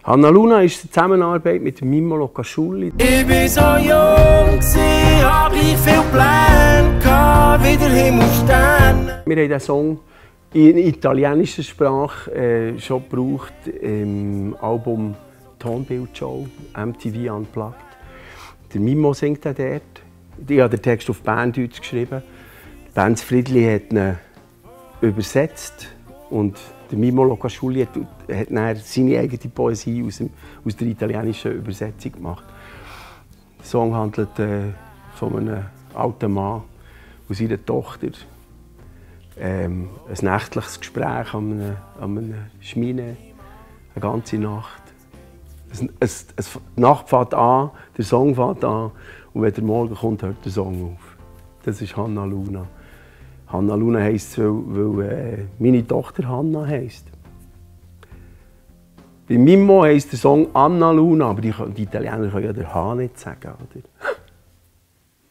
Hanna Luna ist eine Zusammenarbeit mit Mimmo Locaschulli. Ich war so jung, hab gleich viel Pläne, wie der Himmel Sterne. Wir haben diesen Song in italienischer Sprache schon gebraucht im Album Tonbildshow, MTV Unplugged. Der Mimmo singt auch dort. Ich habe den Text auf Berndeutsch geschrieben. Benz Friedli hat ihn übersetzt und der Mimmo Locaschulli hat dann seine eigene Poesie aus der italienischen Übersetzung gemacht. Der Song handelt von einem alten Mann und seiner Tochter. Ein nächtliches Gespräch an einer Schmine, eine ganze Nacht. Die Nacht fängt an, der Song fängt an und wenn der Morgen kommt, hört der Song auf. Das ist Hanna Luna. Hanna Luna heisst, weil meine Tochter Hanna heisst. Bei Mimmo heisst der Song Anna Luna, aber die Italiener können ja den H nicht sagen, oder?